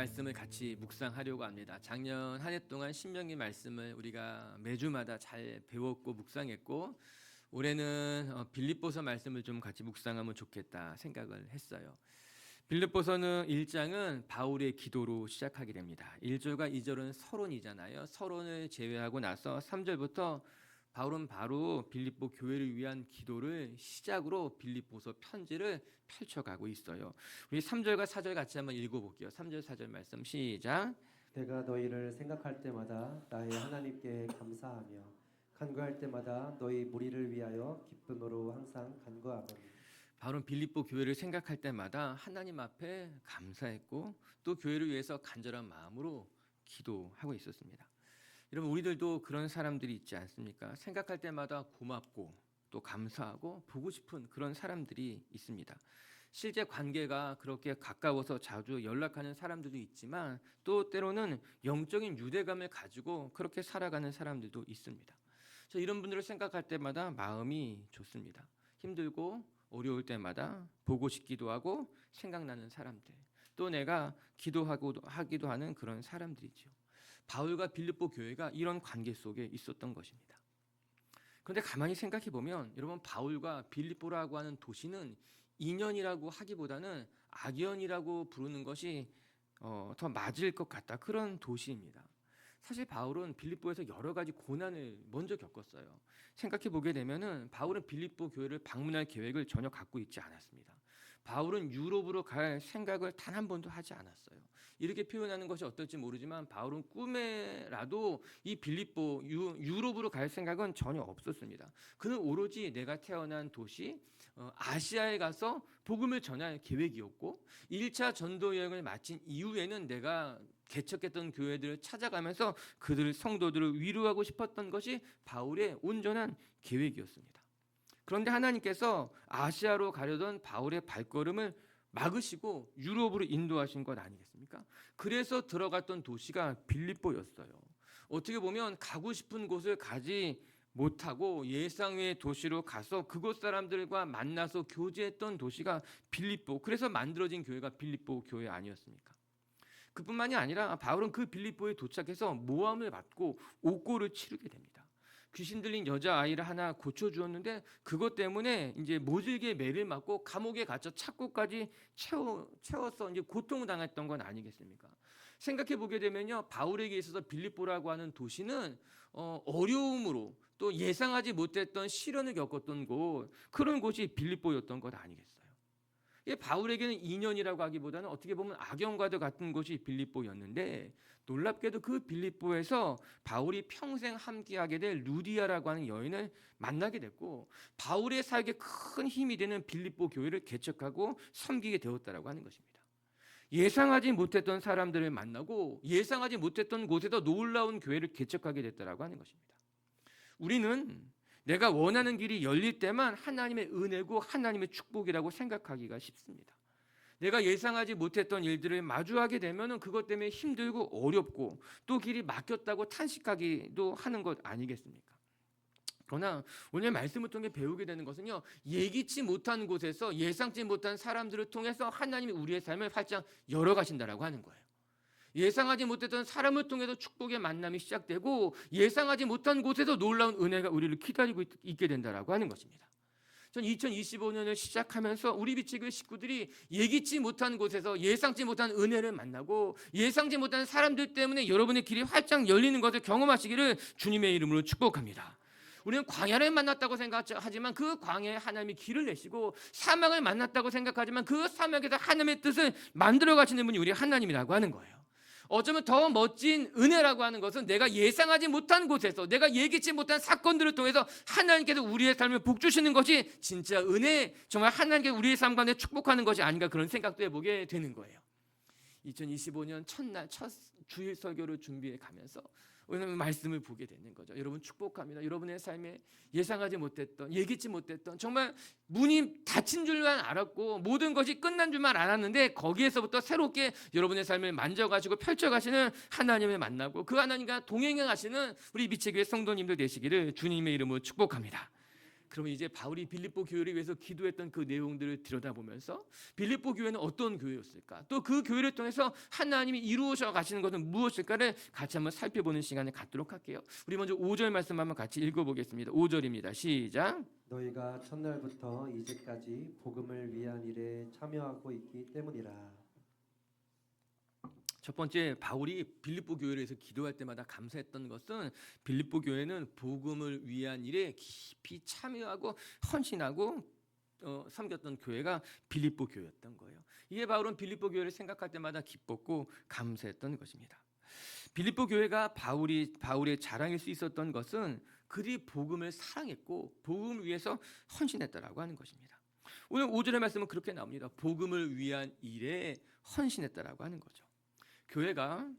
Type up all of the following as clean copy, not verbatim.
말씀을 같이 묵상하려고 합니다. 작년 한 해 동안 신명기 말씀을 우리가 매주마다 잘 배웠고 묵상했고, 올해는 빌립보서 말씀을 좀 같이 묵상하면 좋겠다 생각을 했어요. 빌립보서는 1장은 바울의 기도로 시작하게 됩니다. 1절과 2절은 서론이잖아요. 서론을 제외하고 나서 3절부터 바울은 바로 빌립보 교회를 위한 기도를 시작으로 빌립보서 편지를 펼쳐가고 있어요. 우리 3절과 4절 같이 한번 읽어볼게요. 3절 4절 말씀 시작. 내가 너희를 생각할 때마다 나의 하나님께 감사하며 간구할 때마다 너희 무리를 위하여 기쁨으로 항상 간구하노니. 바울은 빌립보 교회를 생각할 때마다 하나님 앞에 감사했고 또 교회를 위해서 간절한 마음으로 기도하고 있었습니다. 여러분, 우리들도 그런 사람들이 있지 않습니까? 생각할 때마다 고맙고 또 감사하고 보고 싶은 그런 사람들이 있습니다. 실제 관계가 그렇게 가까워서 자주 연락하는 사람들도 있지만 또 때로는 영적인 유대감을 가지고 그렇게 살아가는 사람들도 있습니다. 이런 분들을 생각할 때마다 마음이 좋습니다. 힘들고 어려울 때마다 보고 싶기도 하고 생각나는 사람들, 또 내가 하기도 하는 그런 사람들이죠. 바울과 빌립보 교회가 이런 관계 속에 있었던 것입니다. 그런데 가만히 생각해 보면 여러분, 바울과 빌립보라고 하는 도시는 인연이라고 하기보다는 악연이라고 부르는 것이 더 맞을 것 같다, 그런 도시입니다. 사실 바울은 빌립보에서 여러 가지 고난을 먼저 겪었어요. 생각해 보게 되면은 바울은 빌립보 교회를 방문할 계획을 전혀 갖고 있지 않았습니다. 바울은 유럽으로 갈 생각을 단 한 번도 하지 않았어요. 이렇게 표현하는 것이 어떨지 모르지만 바울은 꿈에라도 이 빌립보 유럽으로 갈 생각은 전혀 없었습니다. 그는 오로지 내가 태어난 도시 아시아에 가서 복음을 전할 계획이었고, 1차 전도 여행을 마친 이후에는 내가 개척했던 교회들을 찾아가면서 그들 성도들을 위로하고 싶었던 것이 바울의 온전한 계획이었습니다. 그런데 하나님께서 아시아로 가려던 바울의 발걸음을 막으시고 유럽으로 인도하신 것 아니겠습니까? 그래서 들어갔던 도시가 빌립보였어요. 어떻게 보면 가고 싶은 곳을 가지 못하고 예상외의 도시로 가서 그곳 사람들과 만나서 교제했던 도시가 빌립보, 그래서 만들어진 교회가 빌립보 교회 아니었습니까? 그뿐만이 아니라 바울은 그 빌립보에 도착해서 모함을 받고 옥고를 치르게 됩니다. 귀신 들린 여자아이를 하나 고쳐주었는데 그것 때문에 이제 모질게 매를 맞고 감옥에 갇혀 착고까지 채워서 이제 고통당했던 건 아니겠습니까? 생각해 보게 되면요, 바울에게 있어서 빌립보라고 하는 도시는 어려움으로 또 예상하지 못했던 시련을 겪었던 곳, 그런 곳이 빌립보였던 것 아니겠어요? 바울에게는 인연이라고 하기보다는 어떻게 보면 악연과도 같은 곳이 빌립보였는데, 놀랍게도 그 빌립보에서 바울이 평생 함께하게 될 루디아라고 하는 여인을 만나게 됐고, 바울의 사역에 큰 힘이 되는 빌립보 교회를 개척하고 섬기게 되었다라고 하는 것입니다. 예상하지 못했던 사람들을 만나고 예상하지 못했던 곳에서 놀라운 교회를 개척하게 됐다라고 하는 것입니다. 우리는 내가 원하는 길이 열릴 때만 하나님의 은혜고 하나님의 축복이라고 생각하기가 쉽습니다. 내가 예상하지 못했던 일들을 마주하게 되면 그것 때문에 힘들고 어렵고 또 길이 막혔다고 탄식하기도 하는 것 아니겠습니까? 그러나 오늘 말씀을 통해 배우게 되는 것은요, 예기치 못한 곳에서 예상치 못한 사람들을 통해서 하나님이 우리의 삶을 활짝 열어가신다라고 하는 거예요. 예상하지 못했던 사람을 통해서 축복의 만남이 시작되고 예상하지 못한 곳에서 놀라운 은혜가 우리를 기다리고 있게 된다라고 하는 것입니다. 전 2025년을 시작하면서 우리 비치교회 식구들이 예기치 못한 곳에서 예상치 못한 은혜를 만나고 예상치 못한 사람들 때문에 여러분의 길이 활짝 열리는 것을 경험하시기를 주님의 이름으로 축복합니다. 우리는 광야를 만났다고 생각하지만 그 광야에 하나님이 길을 내시고, 사막을 만났다고 생각하지만 그 사막에서 하나님의 뜻을 만들어 가시는 분이 우리 하나님이라고 하는 거예요. 어쩌면 더 멋진 은혜라고 하는 것은 내가 예상하지 못한 곳에서 내가 예기치 못한 사건들을 통해서 하나님께서 우리의 삶을 복주시는 것이 진짜 은혜, 정말 하나님께서 우리의 삶 가운데 축복하는 것이 아닌가, 그런 생각도 해보게 되는 거예요. 2025년 첫날 첫 주일 설교를 준비해 가면서 오늘 말씀을 보게 되는 거죠. 여러분 축복합니다. 여러분의 삶에 예상하지 못했던, 예기치 못했던, 정말 문이 닫힌 줄만 알았고 모든 것이 끝난 줄만 알았는데 거기에서부터 새롭게 여러분의 삶을 만져가시고 펼쳐가시는 하나님을 만나고 그 하나님과 동행하시는 우리 미치교회 성도님들 되시기를 주님의 이름으로 축복합니다. 그러면 이제 바울이 빌립보 교회를 위해서 기도했던 그 내용들을 들여다보면서 빌립보 교회는 어떤 교회였을까? 또 그 교회를 통해서 하나님이 이루어져 가시는 것은 무엇일까를 같이 한번 살펴보는 시간을 갖도록 할게요. 우리 먼저 5절 말씀 한번 같이 읽어보겠습니다. 5절입니다. 시작. 너희가 첫날부터 이제까지 복음을 위한 일에 참여하고 있기 때문이라. 첫 번째, 바울이 빌립보 교회를 위해서 기도할 때마다 감사했던 것은 빌립보 교회는 복음을 위한 일에 깊이 참여하고 헌신하고 섬겼던 교회가 빌립보 교회였던 거예요. 이게 바울은 빌립보 교회를 생각할 때마다 기뻤고 감사했던 것입니다. 빌립보 교회가 바울의 자랑일 수 있었던 것은 그들이 복음을 사랑했고 복음을 위해서 헌신했다라고 하는 것입니다. 오늘 5절의 말씀은 그렇게 나옵니다. 복음을 위한 일에 헌신했다라고 하는 거죠. 교회가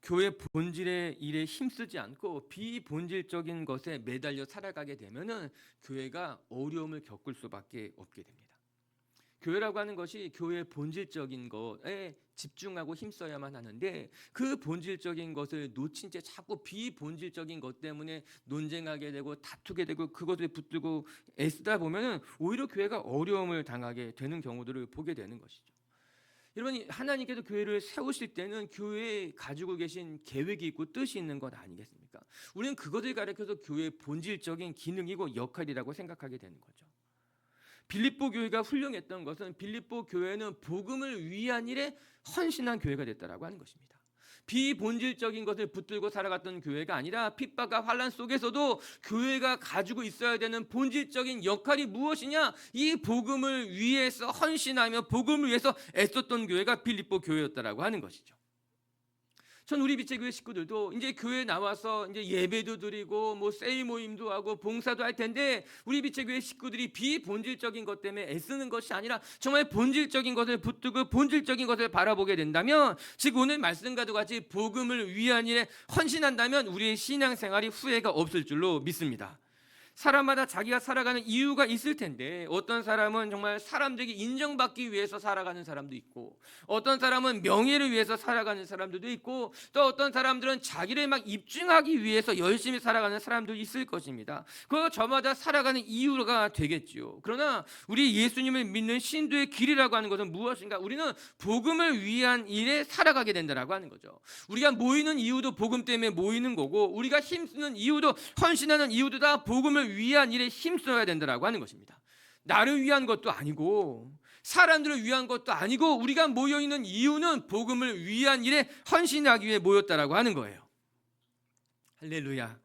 교회 본질의 일에 힘쓰지 않고 비본질적인 것에 매달려 살아가게 되면은 교회가 어려움을 겪을 수밖에 없게 됩니다. 교회라고 하는 것이 교회의 본질적인 것에 집중하고 힘써야만 하는데 그 본질적인 것을 놓친 채 자꾸 비본질적인 것 때문에 논쟁하게 되고 다투게 되고 그것을 붙들고 애쓰다 보면은 오히려 교회가 어려움을 당하게 되는 경우들을 보게 되는 것이죠. 여러분, 하나님께서 교회를 세우실 때는 교회에 가지고 계신 계획이 있고 뜻이 있는 것 아니겠습니까? 우리는 그것을 가리켜서 교회의 본질적인 기능이고 역할이라고 생각하게 되는 거죠. 빌립보 교회가 훌륭했던 것은 빌립보 교회는 복음을 위한 일에 헌신한 교회가 됐다라고 하는 것입니다. 비본질적인 것을 붙들고 살아갔던 교회가 아니라 핍박과 환난 속에서도 교회가 가지고 있어야 되는 본질적인 역할이 무엇이냐? 이 복음을 위해서 헌신하며 복음을 위해서 애썼던 교회가 빌립보 교회였다라고 하는 것이죠. 전 우리 빛의 교회 식구들도 이제 교회 나와서 이제 예배도 드리고 뭐 세일 모임도 하고 봉사도 할 텐데 우리 빛의 교회 식구들이 비본질적인 것 때문에 애쓰는 것이 아니라 정말 본질적인 것을 붙들고 본질적인 것을 바라보게 된다면, 즉 오늘 말씀과도 같이 복음을 위한 일에 헌신한다면 우리의 신앙생활이 후회가 없을 줄로 믿습니다. 사람마다 자기가 살아가는 이유가 있을 텐데 어떤 사람은 정말 사람들에게 인정받기 위해서 살아가는 사람도 있고 어떤 사람은 명예를 위해서 살아가는 사람들도 있고 또 어떤 사람들은 자기를 막 입증하기 위해서 열심히 살아가는 사람도 있을 것입니다. 그 저마다 살아가는 이유가 되겠지요. 그러나 우리 예수님을 믿는 신도의 길이라고 하는 것은 무엇인가? 우리는 복음을 위한 일에 살아가게 된다라고 하는 거죠. 우리가 모이는 이유도 복음 때문에 모이는 거고 우리가 힘쓰는 이유도 헌신하는 이유도 다 복음을 위한 일에 힘써야 된다라고 하는 것입니다. 나를 위한 것도 아니고 사람들을 위한 것도 아니고 우리가 모여 있는 이유는 복음을 위한 일에 헌신하기 위해 모였다라고 하는 거예요. 할렐루야.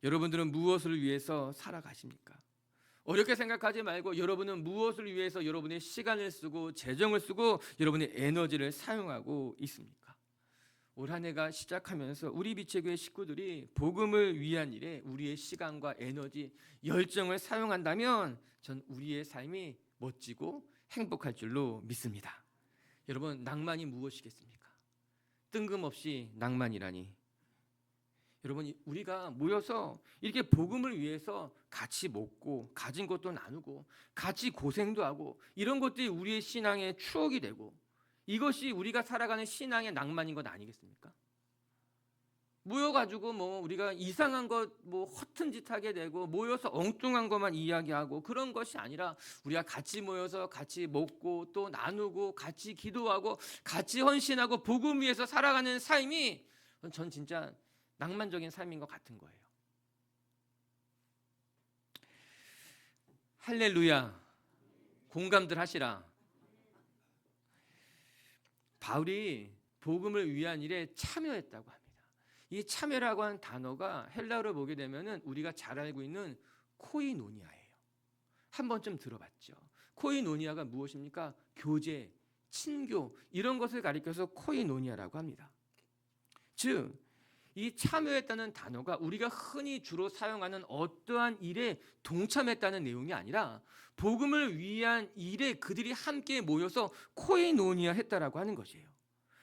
여러분들은 무엇을 위해서 살아가십니까? 어렵게 생각하지 말고 여러분은 무엇을 위해서 여러분의 시간을 쓰고 재정을 쓰고 여러분의 에너지를 사용하고 있습니까? 올 한 해가 시작하면서 우리 빛의 교회 식구들이 복음을 위한 일에 우리의 시간과 에너지, 열정을 사용한다면 전 우리의 삶이 멋지고 행복할 줄로 믿습니다. 여러분, 낭만이 무엇이겠습니까? 뜬금없이 낭만이라니. 여러분, 우리가 모여서 이렇게 복음을 위해서 같이 먹고 가진 것도 나누고 같이 고생도 하고 이런 것들이 우리의 신앙의 추억이 되고 이것이 우리가 살아가는 신앙의 낭만인 것 아니겠습니까? 모여가지고 뭐 우리가 이상한 것 뭐 허튼 짓 하게 되고 모여서 엉뚱한 것만 이야기하고 그런 것이 아니라 우리가 같이 모여서 같이 먹고 또 나누고 같이 기도하고 같이 헌신하고 복음 위해서 살아가는 삶이 전 진짜 낭만적인 삶인 것 같은 거예요. 할렐루야. 공감들 하시라. 바울이 복음을 위한 일에 참여했다고 합니다. 이 참여라고 하는 단어가 헬라어로 보게 되면은 우리가 잘 알고 있는 코이노니아예요. 한 번쯤 들어봤죠. 코이노니아가 무엇입니까? 교제, 친교 이런 것을 가리켜서 코이노니아라고 합니다. 즉, 이 참여했다는 단어가 우리가 흔히 주로 사용하는 어떠한 일에 동참했다는 내용이 아니라 복음을 위한 일에 그들이 함께 모여서 코이노니아 했다라고 하는 것이에요.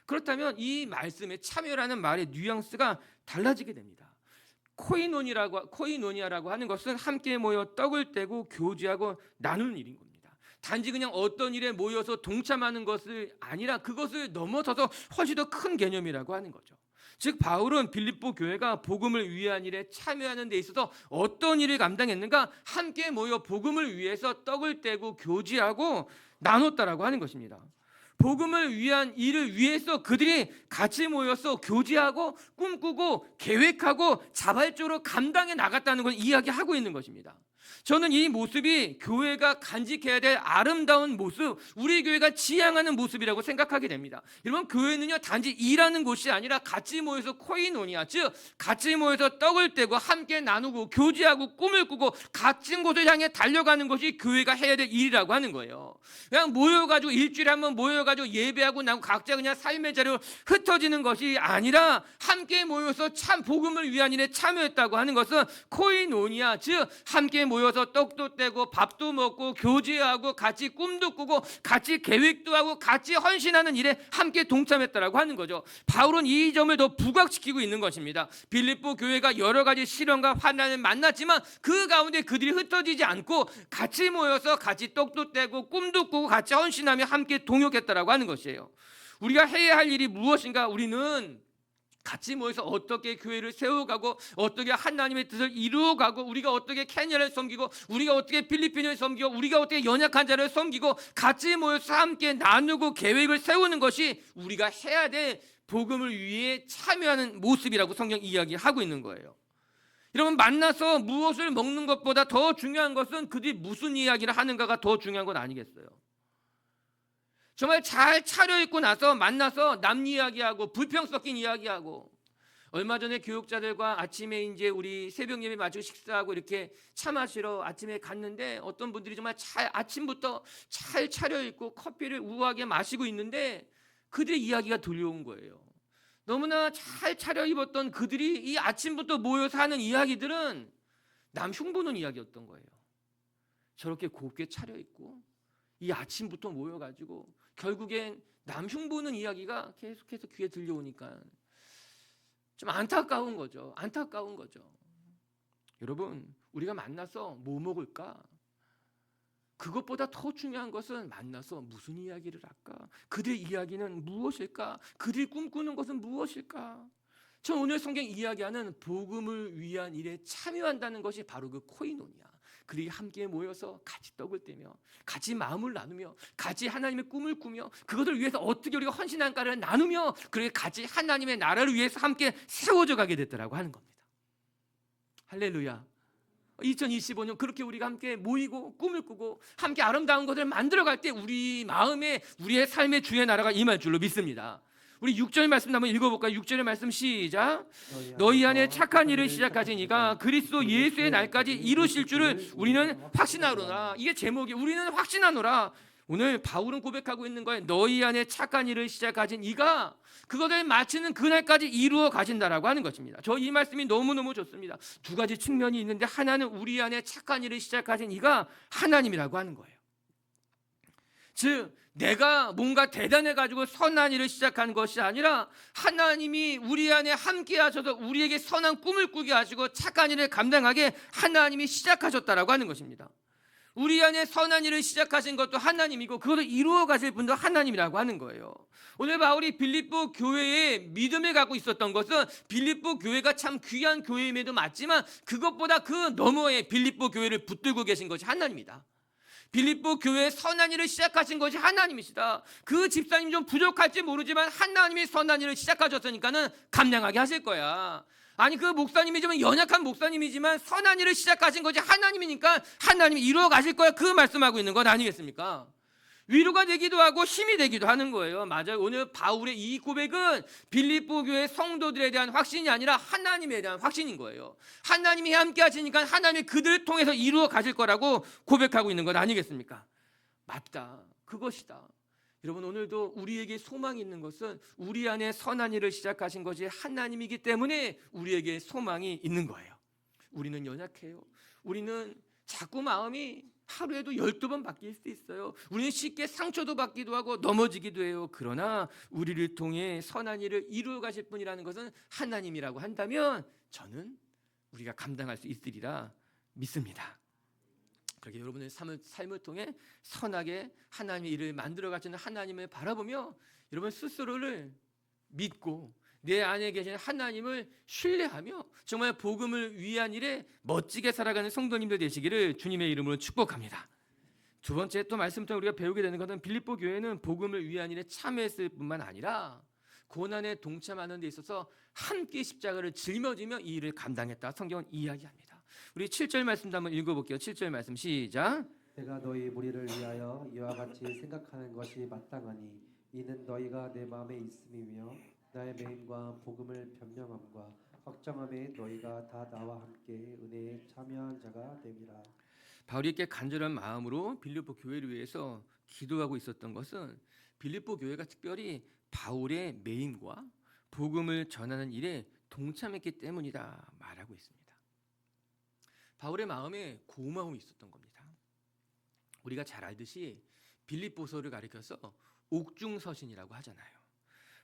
그렇다면 이 말씀에 참여라는 말의 뉘앙스가 달라지게 됩니다. 코이노니아라고 하는 것은 함께 모여 떡을 떼고 교제하고 나누는 일인 겁니다. 단지 그냥 어떤 일에 모여서 동참하는 것을 아니라 그것을 넘어서서 훨씬 더 큰 개념이라고 하는 거죠. 즉 바울은 빌립보 교회가 복음을 위한 일에 참여하는 데 있어서 어떤 일을 감당했는가? 함께 모여 복음을 위해서 떡을 떼고 교제하고 나눴다라고 하는 것입니다. 복음을 위한 일을 위해서 그들이 같이 모여서 교제하고 꿈꾸고 계획하고 자발적으로 감당해 나갔다는 걸 이야기하고 있는 것입니다. 저는 이 모습이 교회가 간직해야 될 아름다운 모습, 우리 교회가 지향하는 모습이라고 생각하게 됩니다. 여러분, 교회는요 단지 일하는 곳이 아니라 같이 모여서 코이노니아, 즉 같이 모여서 떡을 떼고 함께 나누고 교제하고 꿈을 꾸고 같은 곳을 향해 달려가는 것이 교회가 해야 될 일이라고 하는 거예요. 그냥 모여가지고 일주일에 한 번 모여가지고 예배하고 나고 각자 그냥 삶의 자리로 흩어지는 것이 아니라 함께 모여서 참 복음을 위한 일에 참여했다고 하는 것은 코이노니아, 즉 함께 모여서 떡도 떼고 밥도 먹고 교제하고 같이 꿈도 꾸고 같이 계획도 하고 같이 헌신하는 일에 함께 동참했다라고 하는 거죠. 바울은 이 점을 더 부각시키고 있는 것입니다. 빌립보 교회가 여러 가지 시련과 환난을 만났지만 그 가운데 그들이 흩어지지 않고 같이 모여서 같이 떡도 떼고 꿈도 꾸고 같이 헌신하며 함께 동역했다라고 하는 것이에요. 우리가 해야 할 일이 무엇인가? 우리는 같이 모여서 어떻게 교회를 세워가고 어떻게 하나님의 뜻을 이루어가고 우리가 어떻게 케냐를 섬기고 우리가 어떻게 필리핀을 섬기고 우리가 어떻게 연약한 자를 섬기고 같이 모여서 함께 나누고 계획을 세우는 것이 우리가 해야 될 복음을 위해 참여하는 모습이라고 성경 이야기하고 있는 거예요. 여러분, 만나서 무엇을 먹는 것보다 더 중요한 것은 그들이 무슨 이야기를 하는가가 더 중요한 건 아니겠어요? 정말 잘 차려입고 나서 만나서 남 이야기하고 불평 섞인 이야기하고, 얼마 전에 교육자들과 아침에 이제 우리 새벽 예배 마치고 식사하고 이렇게 차 마시러 아침에 갔는데 어떤 분들이 정말 아침부터 잘 차려입고 커피를 우아하게 마시고 있는데 그들의 이야기가 들려온 거예요. 너무나 잘 차려입었던 그들이 이 아침부터 모여서 하는 이야기들은 남 흉보는 이야기였던 거예요. 저렇게 곱게 차려입고 이 아침부터 모여가지고 결국엔 남 흉보는 이야기가 계속해서 귀에 들려오니까 좀 안타까운 거죠. 안타까운 거죠. 여러분, 우리가 만나서 뭐 먹을까? 그것보다 더 중요한 것은 만나서 무슨 이야기를 할까? 그들의 이야기는 무엇일까? 그들이 꿈꾸는 것은 무엇일까? 저 오늘 성경 이야기하는 복음을 위한 일에 참여한다는 것이 바로 그 코이노니아. 그들이 함께 모여서 같이 떡을 떼며 같이 마음을 나누며 같이 하나님의 꿈을 꾸며 그것을 위해서 어떻게 우리가 헌신한가를 나누며 그렇게 같이 하나님의 나라를 위해서 함께 세워져 가게 됐더라고 하는 겁니다. 할렐루야. 2025년 그렇게 우리가 함께 모이고 꿈을 꾸고 함께 아름다운 것을 만들어갈 때 우리 마음에 우리의 삶의 주의 나라가 임할 줄로 믿습니다. 우리 6절 말씀 한번 읽어볼까요? 6절의 말씀 시작. 너희 안에 착한 일을 시작하신 이가 그리스도 예수의 날까지 이루실 줄을 우리는 확신하노라. 이게 제목이 우리는 확신하노라. 오늘 바울은 고백하고 있는 거예요. 너희 안에 착한 일을 시작하신 이가 그것을 마치는 그날까지 이루어 가신다라고 하는 것입니다. 저 이 말씀이 너무너무 좋습니다. 두 가지 측면이 있는데 하나는 우리 안에 착한 일을 시작하신 이가 하나님이라고 하는 거예요. 즉 내가 뭔가 대단해가지고 선한 일을 시작한 것이 아니라 하나님이 우리 안에 함께 하셔서 우리에게 선한 꿈을 꾸게 하시고 착한 일을 감당하게 하나님이 시작하셨다라고 하는 것입니다. 우리 안에 선한 일을 시작하신 것도 하나님이고 그것을 이루어 가실 분도 하나님이라고 하는 거예요. 오늘 바울이 빌립보 교회에 믿음을 갖고 있었던 것은 빌립보 교회가 참 귀한 교회임에도 맞지만 그것보다 그 너머에 빌립보 교회를 붙들고 계신 것이 하나님이다. 빌립보 교회의 선한 일을 시작하신 것이 하나님이시다. 그 집사님 좀 부족할지 모르지만 하나님이 선한 일을 시작하셨으니까는 감당하게 하실 거야. 아니 그 목사님이 좀 연약한 목사님이지만 선한 일을 시작하신 것이 하나님이니까 하나님이 이루어 가실 거야. 그 말씀하고 있는 것 아니겠습니까? 위로가 되기도 하고 힘이 되기도 하는 거예요. 맞아요. 오늘 바울의 이 고백은 빌립보 교회 성도들에 대한 확신이 아니라 하나님에 대한 확신인 거예요. 하나님이 함께 하시니까 하나님이 그들을 통해서 이루어 가실 거라고 고백하고 있는 것 아니겠습니까? 맞다. 그것이다. 여러분, 오늘도 우리에게 소망이 있는 것은 우리 안에 선한 일을 시작하신 것이 하나님이기 때문에 우리에게 소망이 있는 거예요. 우리는 연약해요. 우리는 자꾸 마음이 하루에도 12번 바뀔 수 있어요. 우리는 쉽게 상처도 받기도 하고 넘어지기도 해요. 그러나 우리를 통해 선한 일을 이루어 가실 분이라는 것은 하나님이라고 한다면 저는 우리가 감당할 수 있으리라 믿습니다. 그렇게 여러분의 삶을 통해 선하게 하나님의 일을 만들어 가시는 하나님을 바라보며 여러분 스스로를 믿고 내 안에 계신 하나님을 신뢰하며 정말 복음을 위한 일에 멋지게 살아가는 성도님들 되시기를 주님의 이름으로 축복합니다. 두 번째 또 말씀부터 우리가 배우게 되는 것은 빌립보 교회는 복음을 위한 일에 참여했을 뿐만 아니라 고난에 동참하는 데 있어서 함께 십자가를 짊어지며 이 일을 감당했다. 성경은 이야기합니다. 우리 7절 말씀도 한번 읽어볼게요. 7절 말씀 시작. 내가 너희 무리를 위하여 이와 같이 생각하는 것이 마땅하니 이는 너희가 내 마음에 있음이며 나의 매임과 복음을 변명함과 확정함에 너희가 다 나와 함께 은혜에 참여한 자가 됨이라. 바울이 이렇게 간절한 마음으로 빌립보 교회를 위해서 기도하고 있었던 것은 빌립보 교회가 특별히 바울의 매임과 복음을 전하는 일에 동참했기 때문이다 말하고 있습니다. 바울의 마음에 고마움이 있었던 겁니다. 우리가 잘 알듯이 빌립보서를 가리켜서 옥중서신이라고 하잖아요.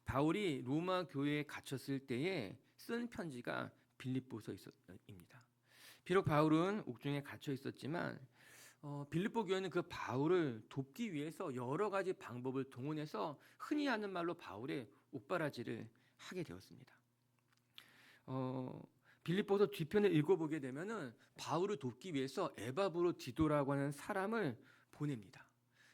바울이 로마 교회에 갇혔을 때에 쓴 편지가 빌립보서입니다. 비록 바울은 옥중에 갇혀 있었지만 빌립보 교회는 그 바울을 돕기 위해서 여러 가지 방법을 동원해서 흔히 하는 말로 바울의 옥바라지를 하게 되었습니다. 빌립보서 뒤편을 읽어보게 되면은 바울을 돕기 위해서 에바브로디도라고 하는 사람을 보냅니다.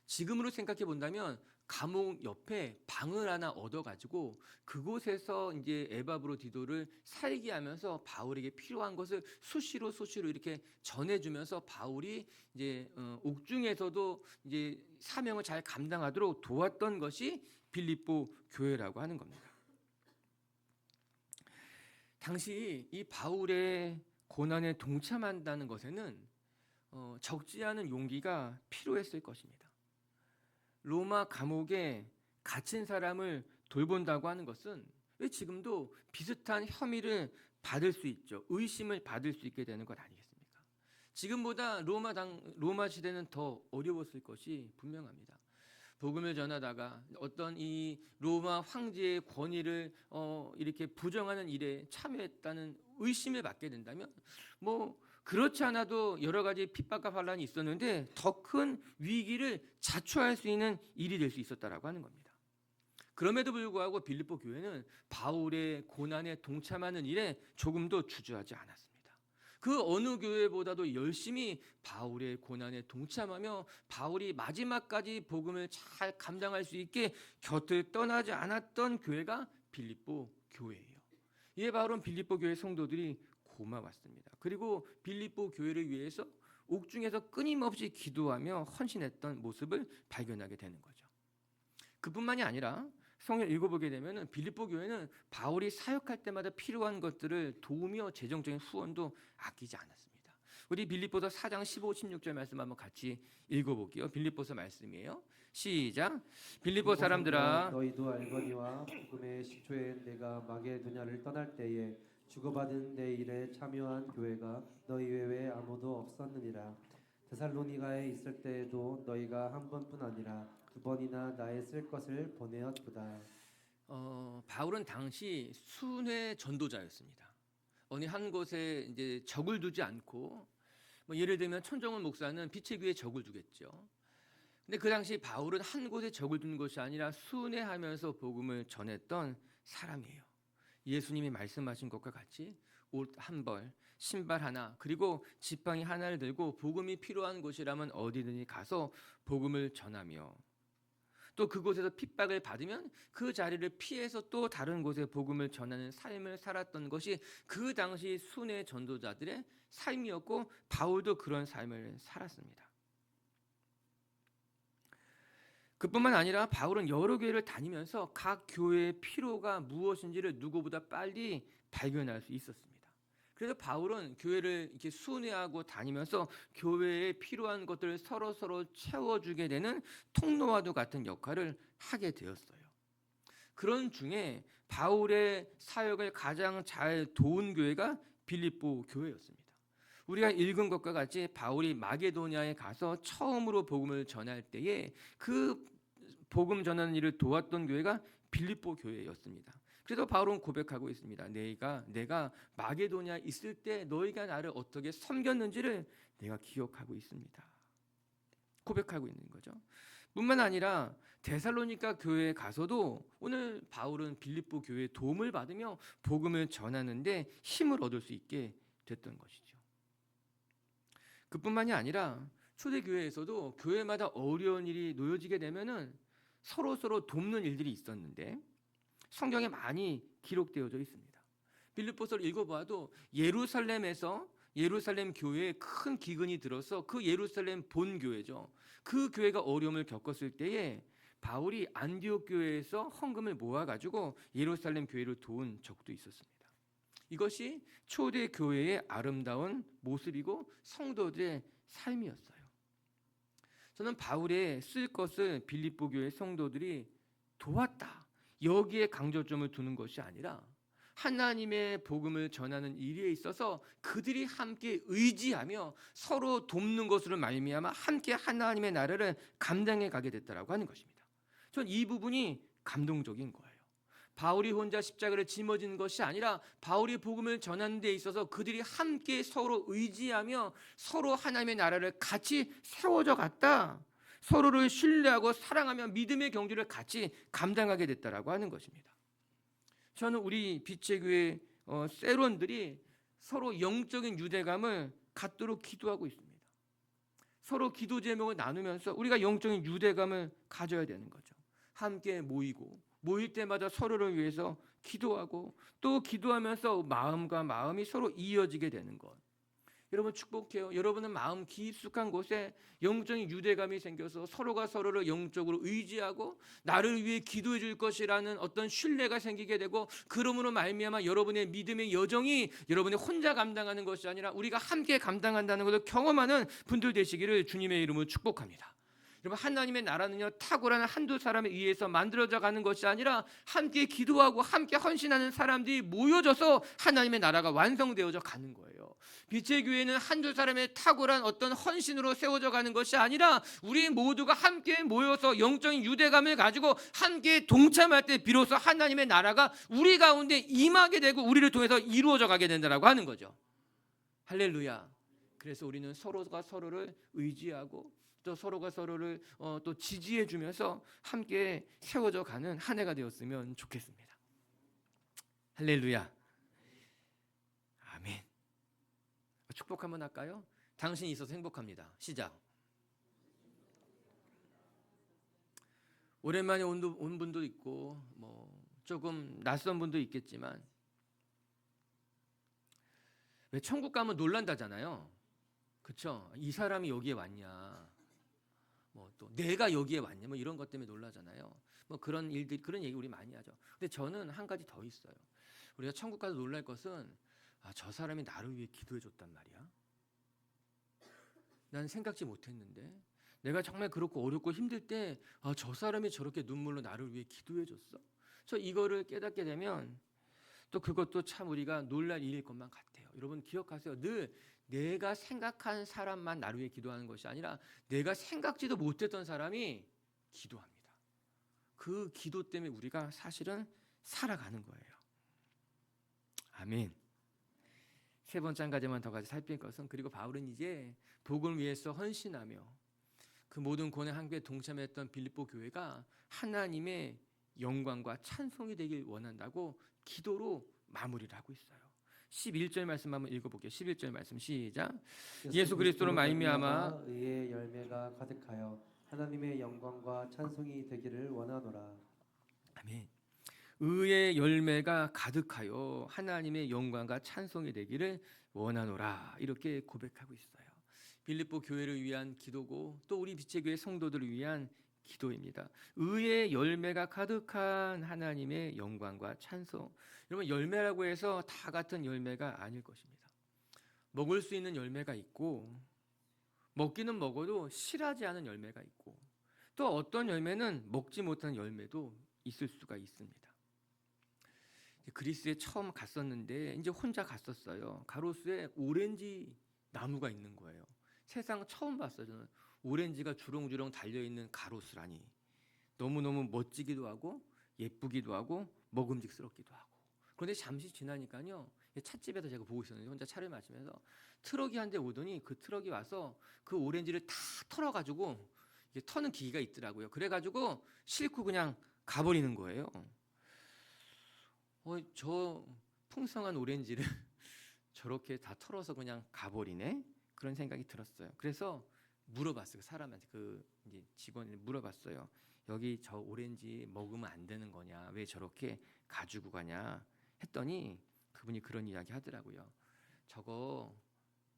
지금으로 생각해 본다면 감옥 옆에 방을 하나 얻어가지고 그곳에서 이제 에바브로디도를 살게 하면서 바울에게 필요한 것을 수시로 이렇게 전해주면서 바울이 이제 옥중에서도 이제 사명을 잘 감당하도록 도왔던 것이 빌립보 교회라고 하는 겁니다. 당시 이 바울의 고난에 동참한다는 것에는 적지 않은 용기가 필요했을 것입니다. 로마 감옥에 갇힌 사람을 돌본다고 하는 것은 왜 지금도 비슷한 혐의를 받을 수 있죠. 의심을 받을 수 있게 되는 것 아니겠습니까? 지금보다 로마 시대는 더 어려웠을 것이 분명합니다. 복음을 전하다가 어떤 이 로마 황제의 권위를 이렇게 부정하는 일에 참여했다는 의심을 받게 된다면 그렇지 않아도 여러 가지 핍박과 반란이 있었는데 더 큰 위기를 자초할 수 있는 일이 될 수 있었다라고 하는 겁니다. 그럼에도 불구하고 빌립보 교회는 바울의 고난에 동참하는 일에 조금도 주저하지 않았습니다. 그 어느 교회보다도 열심히 바울의 고난에 동참하며 바울이 마지막까지 복음을 잘 감당할 수 있게 곁을 떠나지 않았던 교회가 빌립보 교회예요. 이에 바울은 빌립보 교회 성도들이 고마웠습니다. 그리고 빌립보 교회를 위해서 옥중에서 끊임없이 기도하며 헌신했던 모습을 발견하게 되는 거죠. 그뿐만이 아니라 성경을 읽어보게 되면 빌립보 교회는 바울이 사역할 때마다 필요한 것들을 도우며 재정적인 후원도 아끼지 않았습니다. 우리 빌립보서 4장 15, 16절 말씀 한번 같이 읽어볼게요. 빌립보서 말씀이에요. 시작. 빌립보 사람들아 너희도 알거니와 복음의 시초에 내가 마게도냐를 떠날 때에 주고받은 내 일에 참여한 교회가 너희 외에 아무도 없었느니라. 데살로니가에 있을 때에도 너희가 한 번뿐 아니라 두 번이나 나의 쓸 것을 보내었도다. 바울은 당시 순회 전도자였습니다. 어느 한 곳에 이제 적을 두지 않고 예를 들면 천정훈 목사는 빛의 귀에 적을 두겠죠. 근데 그 당시 바울은 한 곳에 적을 둔 것이 아니라 순회하면서 복음을 전했던 사람이에요. 예수님이 말씀하신 것과 같이 옷 한 벌, 신발 하나, 그리고 지팡이 하나를 들고 복음이 필요한 곳이라면 어디든지 가서 복음을 전하며 또 그곳에서 핍박을 받으면 그 자리를 피해서 또 다른 곳에 복음을 전하는 삶을 살았던 것이 그 당시 순회 전도자들의 삶이었고 바울도 그런 삶을 살았습니다. 그뿐만 아니라 바울은 여러 교회를 다니면서 각 교회의 필요가 무엇인지를 누구보다 빨리 발견할 수 있었습니다. 그래서 바울은 교회를 이렇게 순회하고 다니면서 교회에 필요한 것들을 서로 채워주게 되는 통로와도 같은 역할을 하게 되었어요. 그런 중에 바울의 사역을 가장 잘 도운 교회가 빌립보 교회였습니다. 우리가 읽은 것과 같이 바울이 마게도냐에 가서 처음으로 복음을 전할 때에 그 복음 전하는 일을 도왔던 교회가 빌립보 교회였습니다. 그래서 바울은 고백하고 있습니다. 내가 마게도냐에 있을 때 너희가 나를 어떻게 섬겼는지를 내가 기억하고 있습니다. 고백하고 있는 거죠. 뿐만 아니라 데살로니가 교회에 가서도 오늘 바울은 빌립보 교회의 도움을 받으며 복음을 전하는데 힘을 얻을 수 있게 됐던 것이죠. 그뿐만이 아니라 초대교회에서도 교회마다 어려운 일이 놓여지게 되면은 서로 돕는 일들이 있었는데 성경에 많이 기록되어져 있습니다. 빌립보서를 읽어봐도 예루살렘에서 예루살렘 교회에 큰 기근이 들어서 그 예루살렘 본교회죠. 그 교회가 어려움을 겪었을 때에 바울이 안디옥 교회에서 헌금을 모아가지고 예루살렘 교회를 도운 적도 있었습니다. 이것이 초대 교회의 아름다운 모습이고 성도들의 삶이었어요. 저는 바울의 쓸 것을 빌립보 교회 성도들이 도왔다, 여기에 강조점을 두는 것이 아니라 하나님의 복음을 전하는 일에 있어서 그들이 함께 의지하며 서로 돕는 것으로 말미암아 함께 하나님의 나라를 감당해 가게 됐다라고 하는 것입니다. 전 이 부분이 감동적인 거예요. 바울이 혼자 십자가를 짊어지는 것이 아니라 바울이 복음을 전하는 데 있어서 그들이 함께 서로 의지하며 서로 하나님의 나라를 같이 세워져 갔다. 서로를 신뢰하고 사랑하며 믿음의 경주를 같이 감당하게 됐다라고 하는 것입니다. 저는 우리 빛의 교회 세론들이 서로 영적인 유대감을 갖도록 기도하고 있습니다. 서로 기도 제목을 나누면서 우리가 영적인 유대감을 가져야 되는 거죠. 함께 모일 때마다 서로를 위해서 기도하고 또 기도하면서 마음과 마음이 서로 이어지게 되는 것. 여러분 축복해요. 여러분은 마음 깊숙한 곳에 영적인 유대감이 생겨서 서로가 서로를 영적으로 의지하고 나를 위해 기도해 줄 것이라는 어떤 신뢰가 생기게 되고 그러므로 말미암아 여러분의 믿음의 여정이 여러분이 혼자 감당하는 것이 아니라 우리가 함께 감당한다는 것을 경험하는 분들 되시기를 주님의 이름으로 축복합니다. 여러분 하나님의 나라는요 탁월한 한두 사람에 의해서 만들어져 가는 것이 아니라 함께 기도하고 함께 헌신하는 사람들이 모여져서 하나님의 나라가 완성되어져 가는 거예요. 빛의 교회는 한두 사람의 탁월한 어떤 헌신으로 세워져 가는 것이 아니라 우리 모두가 함께 모여서 영적인 유대감을 가지고 함께 동참할 때 비로소 하나님의 나라가 우리 가운데 임하게 되고 우리를 통해서 이루어져 가게 된다라고 하는 거죠. 할렐루야. 그래서 우리는 서로가 서로를 의지하고 또 서로가 서로를 또 지지해 주면서 함께 세워져 가는 한 해가 되었으면 좋겠습니다. 할렐루야. 아멘. 축복 한번 할까요? 당신이 있어서 행복합니다. 시작. 오랜만에 온 분도 있고 조금 낯선 분도 있겠지만 왜 천국 가면 놀란다잖아요. 그렇죠? 이 사람이 여기에 왔냐? 또 내가 여기에 왔냐? 이런 것 때문에 놀라잖아요. 그런 일들 그런 얘기 우리 많이 하죠. 근데 저는 한 가지 더 있어요. 우리가 천국 가서 놀랄 것은 저 사람이 나를 위해 기도해 줬단 말이야. 난 생각지 못했는데 내가 정말 그렇고 어렵고 힘들 때 저 사람이 저렇게 눈물로 나를 위해 기도해 줬어. 저 이거를 깨닫게 되면 또 그것도 참 우리가 놀랄 일일 것만 같아요. 여러분 기억하세요. 늘 내가 생각한 사람만 나를 위해 기도하는 것이 아니라 내가 생각지도 못했던 사람이 기도합니다. 그 기도 때문에 우리가 사실은 살아가는 거예요. 아멘. 세 번째 한 가지만 더 가지 살필 것은 그리고 바울은 이제 복음을 위해서 헌신하며 그 모든 고난 한교에 동참했던 빌립보 교회가 하나님의 영광과 찬송이 되길 원한다고 기도로 마무리를 하고 있어요. 11절 말씀 한번 읽어볼게요. 11절 말씀 시작. 예수 그리스도로 말미암아 의의 열매가 가득하여 하나님의 영광과 찬송이 되기를 원하노라. 아멘. 의의 열매가 가득하여 하나님의 영광과 찬송이 되기를 원하노라 이렇게 고백하고 있어요. 빌립보 교회를 위한 기도고 또 우리 빛의 교회 성도들을 위한 기도입니다. 의의 열매가 가득한 하나님의 영광과 찬송. 여러분 열매라고 해서 다 같은 열매가 아닐 것입니다. 먹을 수 있는 열매가 있고 먹기는 먹어도 실하지 않은 열매가 있고 또 어떤 열매는 먹지 못한 열매도 있을 수가 있습니다. 그리스에 처음 갔었는데 이제 혼자 갔었어요. 가로수에 오렌지 나무가 있는 거예요. 세상 처음 봤어요. 저는 오렌지가 주렁주렁 달려있는 가로수라니 너무너무 멋지기도 하고 예쁘기도 하고 먹음직스럽기도 하고 그런데 잠시 지나니까요 찻집에서 제가 보고 있었는데 혼자 차를 마시면서 트럭이 한 대 오더니 그 트럭이 와서 그 오렌지를 다 털어가지고 이게 터는 기기가 있더라고요. 그래가지고 싣고 그냥 가버리는 거예요. 저 풍성한 오렌지를 저렇게 다 털어서 그냥 가버리네? 그런 생각이 들었어요. 그래서 물어봤어요. 사람한테 이제 직원이 물어봤어요. 여기 저 오렌지 먹으면 안 되는 거냐? 왜 저렇게 가지고 가냐? 했더니 그분이 그런 이야기 하더라고요. 저거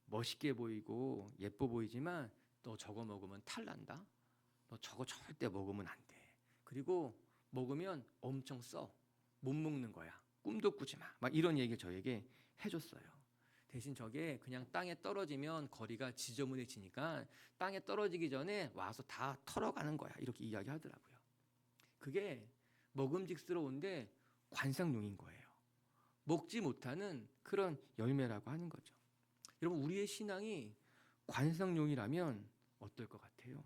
멋있게 보이고 예뻐 보이지만 너 저거 먹으면 탈난다. 너 저거 절대 먹으면 안 돼. 그리고 먹으면 엄청 써. 못 먹는 거야. 꿈도 꾸지 마. 막 이런 얘기를 저에게 해줬어요. 대신 저게 그냥 땅에 떨어지면 거리가 지저분해지니까 땅에 떨어지기 전에 와서 다 털어가는 거야. 이렇게 이야기하더라고요. 그게 먹음직스러운데 관상용인 거예요. 먹지 못하는 그런 열매라고 하는 거죠. 여러분, 우리의 신앙이 관상용이라면 어떨 것 같아요?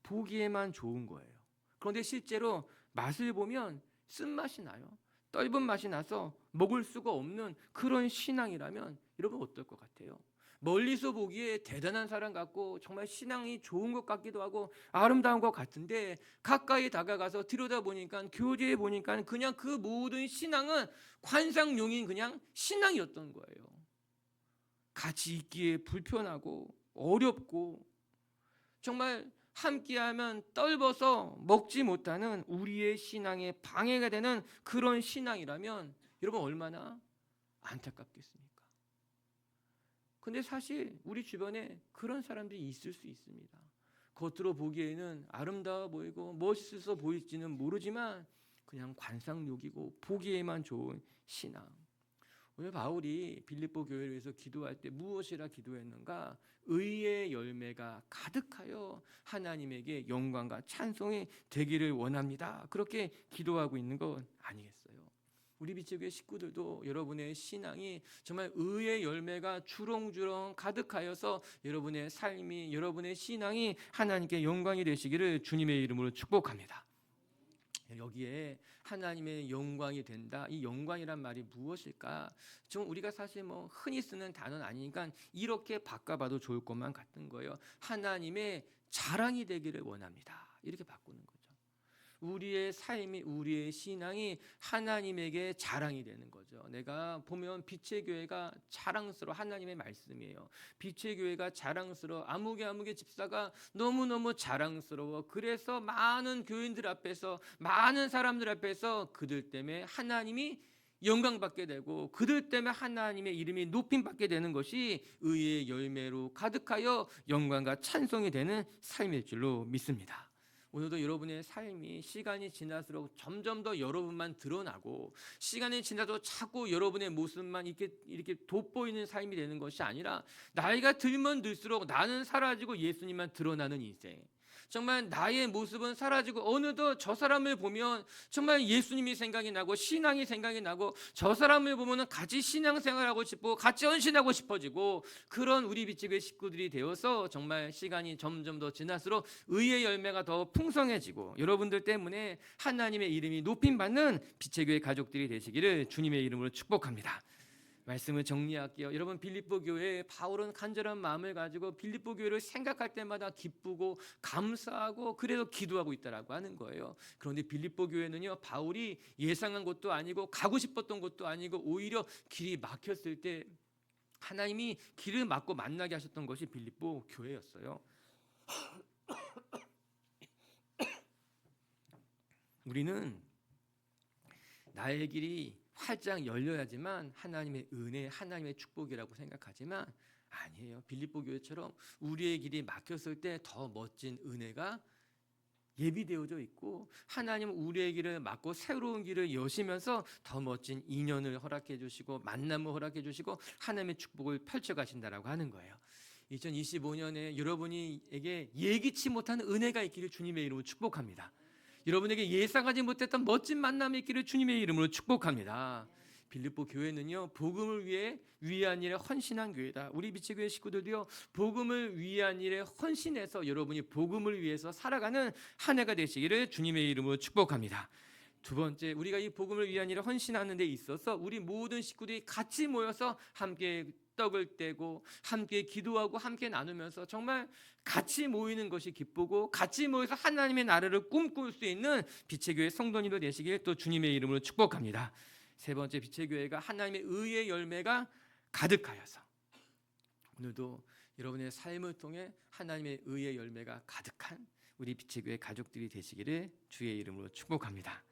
보기에만 좋은 거예요. 그런데 실제로 맛을 보면 쓴맛이 나요. 떫은 맛이 나서 먹을 수가 없는 그런 신앙이라면 여러분 어떨 것 같아요? 멀리서 보기에 대단한 사람 같고 정말 신앙이 좋은 것 같기도 하고 아름다운 것 같은데 가까이 다가가서 들여다보니까 교제해 보니까 그냥 그 모든 신앙은 관상용인 그냥 신앙이었던 거예요. 같이 있기에 불편하고 어렵고 정말 함께하면 떫어서 먹지 못하는 우리의 신앙에 방해가 되는 그런 신앙이라면 여러분 얼마나 안타깝겠습니까? 근데 사실 우리 주변에 그런 사람들이 있을 수 있습니다. 겉으로 보기에는 아름다워 보이고 멋있어 보일지는 모르지만 그냥 관상욕이고 보기에만 좋은 신앙. 오늘 바울이 빌립보 교회를 위해서 기도할 때 무엇이라 기도했는가? 의의 열매가 가득하여 하나님에게 영광과 찬송이 되기를 원합니다. 그렇게 기도하고 있는 건 아니겠어요? 우리 빛의 식구들도 여러분의 신앙이 정말 의의 열매가 주렁주렁 가득하여서 여러분의 삶이, 여러분의 신앙이 하나님께 영광이 되시기를 주님의 이름으로 축복합니다. 여기에 하나님의 영광이 된다. 이 영광이란 말이 무엇일까? 좀 우리가 사실 흔히 쓰는 단어는 아니니까 이렇게 바꿔봐도 좋을 것만 같은 거예요. 하나님의 자랑이 되기를 원합니다. 이렇게 바꾸는 거죠. 우리의 삶이, 우리의 신앙이 하나님에게 자랑이 되는 거죠. 내가 보면 빛의 교회가 자랑스러워. 하나님의 말씀이에요. 빛의 교회가 자랑스러워. 아무개 집사가 너무너무 자랑스러워. 그래서 많은 교인들 앞에서, 많은 사람들 앞에서 그들 때문에 하나님이 영광받게 되고 그들 때문에 하나님의 이름이 높임받게 되는 것이 의의 열매로 가득하여 영광과 찬송이 되는 삶일 줄로 믿습니다. 오늘도 여러분의 삶이 시간이 지날수록 점점 더 여러분만 드러나고 시간이 지나도 자꾸 여러분의 모습만 이렇게 돋보이는 삶이 되는 것이 아니라 나이가 들면 들수록 나는 사라지고 예수님만 드러나는 인생. 정말 나의 모습은 사라지고 어느덧 저 사람을 보면 정말 예수님이 생각이 나고 신앙이 생각이 나고 저 사람을 보면 같이 신앙생활하고 싶고 같이 헌신하고 싶어지고 그런 우리 빛의 식구들이 되어서 정말 시간이 점점 더 지날수록 의의 열매가 더 풍성해지고 여러분들 때문에 하나님의 이름이 높임받는 빛의 교회 가족들이 되시기를 주님의 이름으로 축복합니다. 말씀을 정리할게요. 여러분, 빌립보 교회에 바울은 간절한 마음을 가지고 빌립보 교회를 생각할 때마다 기쁘고 감사하고 그래도 기도하고 있다라고 하는 거예요. 그런데 빌립보 교회는요, 바울이 예상한 것도 아니고 가고 싶었던 것도 아니고 오히려 길이 막혔을 때 하나님이 길을 막고 만나게 하셨던 것이 빌립보 교회였어요. 우리는 나의 길이 활짝 열려야지만 하나님의 은혜, 하나님의 축복이라고 생각하지만 아니에요. 빌립보 교회처럼 우리의 길이 막혔을 때 더 멋진 은혜가 예비되어져 있고 하나님은 우리의 길을 막고 새로운 길을 여시면서 더 멋진 인연을 허락해 주시고 만남을 허락해 주시고 하나님의 축복을 펼쳐 가신다라고 하는 거예요. 2025년에 여러분에게 예기치 못한 은혜가 있기를 주님의 이름으로 축복합니다. 여러분에게 예상하지 못했던 멋진 만남이 있기를 주님의 이름으로 축복합니다. 빌립보 교회는요, 복음을 위해 위한 일에 헌신한 교회다. 우리 빛의 교회 식구들도요, 복음을 위한 일에 헌신해서 여러분이 복음을 위해서 살아가는 한 해가 되시기를 주님의 이름으로 축복합니다. 두 번째, 우리가 이 복음을 위한 일에 헌신하는 데 있어서 우리 모든 식구들이 같이 모여서 함께 떡을 떼고 함께 기도하고 함께 나누면서 정말 같이 모이는 것이 기쁘고 같이 모여서 하나님의 나라를 꿈꿀 수 있는 빛의 교회 성도님들 되시길 또 주님의 이름으로 축복합니다. 세 번째, 빛의 교회가 하나님의 의의 열매가 가득하여서 오늘도 여러분의 삶을 통해 하나님의 의의 열매가 가득한 우리 빛의 교회 가족들이 되시기를 주의 이름으로 축복합니다.